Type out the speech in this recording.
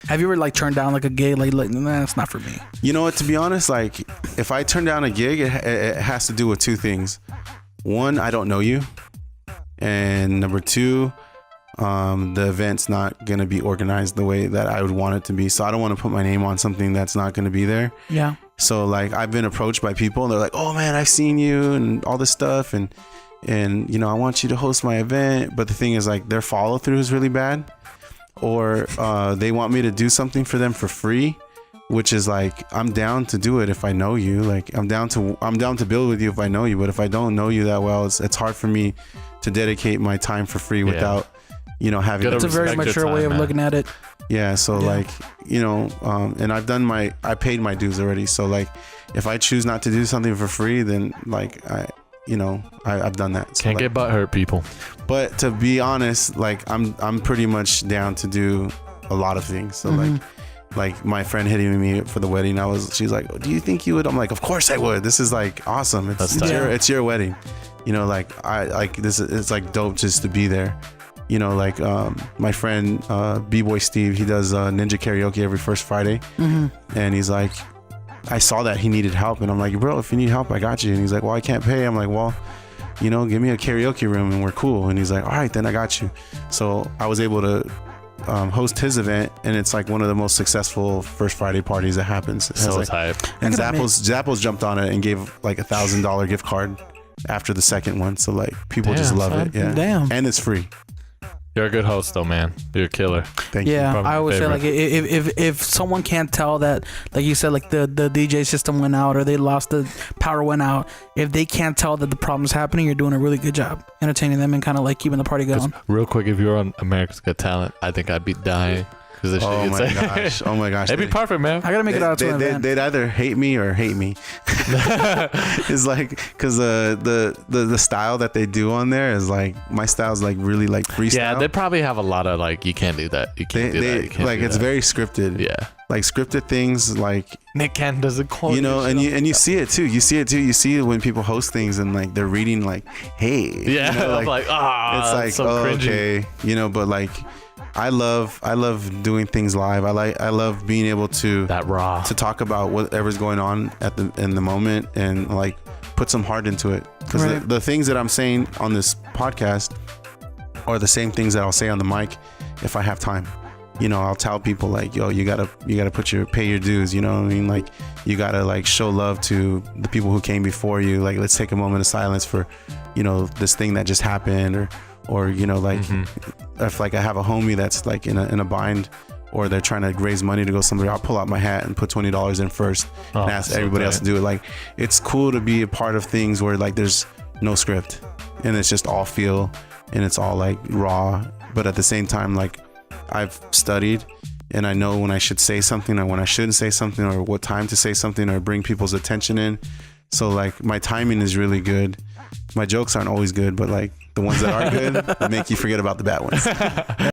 Have you ever like turned down like a gig like nah, it's not for me? You know what? To be honest, like if I turn down a gig, it has to do with two things. One, I don't know you, and number two, the event's not gonna be organized the way that I would want it to be. So I don't want to put my name on something that's not gonna be there. Yeah. So like I've been approached by people and they're like, oh man, I've seen you and all this stuff and you know, I want you to host my event. But the thing is like their follow through is really bad, or they want me to do something for them for free, which is like, I'm down to do it if I know you. Like I'm down to build with you if I know you. But if I don't know you that well, it's hard for me to dedicate my time for free without, you know, having. It's a very mature way of looking at it. Yeah. So like, you know, and I paid my dues already. So like, if I choose not to do something for free, then like I've done that. So Can't like, get butthurt, people. But to be honest, like I'm pretty much down to do a lot of things. So like my friend hitting me for the wedding, she's like, do you think you would? I'm like, of course I would. This is like awesome. It's your wedding. You know, like it's like dope just to be there. You know, like my friend B-Boy Steve, he does ninja karaoke every first Friday. And he's like, I saw that he needed help, and I'm like, bro, if you need help, I got you. And he's like, well, I can't pay. I'm like, well, you know, give me a karaoke room and we're cool. And he's like, all right, then I got you. So I was able to host his event, and it's like one of the most successful first Friday parties that happens. So like, hype. and Zappos jumped on it and gave like $1,000 gift card after the second one. So like people just love it. Yeah. Damn. And it's free. You're a good host though, man. You're a killer. Thank you. Yeah, I always say like if someone can't tell that, like you said, like the DJ system went out or they lost the power went out, if they can't tell that the problem's happening, you're doing a really good job entertaining them and kind of like keeping the party going. Real quick, if you were on America's Got Talent, I think I'd be dying. Oh my gosh. It'd be perfect, man. I gotta make it out to an event. They'd either hate me or hate me. It's like, because the style that they do on there is like, my style's like really like freestyle. Yeah, they probably have a lot of like, you can't do that. You can't do that. You can't like do it's that. very scripted. Yeah. Like scripted things, like Nick Cannon does it cool. You know, and you see it too. You see it when people host things and like they're reading like, hey. Yeah. You know, like, it's like it's so like, cringy. okay. You know, but like, I love doing things live. I love being able to that raw to talk about whatever's going on in the moment and like put some heart into it, because the things that I'm saying on this podcast are the same things that I'll say on the mic if I have time. You know, I'll tell people like, yo, you gotta pay your dues. You know what I mean? Like, you gotta like show love to the people who came before you. Like, let's take a moment of silence for, you know, this thing that just happened, or you know, like if like I have a homie that's like in a bind, or they're trying to raise money to go somewhere, I'll pull out my hat and put $20 in first and ask everybody else to do it. Like, it's cool to be a part of things where like there's no script and it's just all feel and it's all like raw, but at the same time, like, I've studied and I know when I should say something or when I shouldn't say something, or what time to say something or bring people's attention in. So like my timing is really good. My jokes aren't always good, but like the ones that are good make you forget about the bad ones.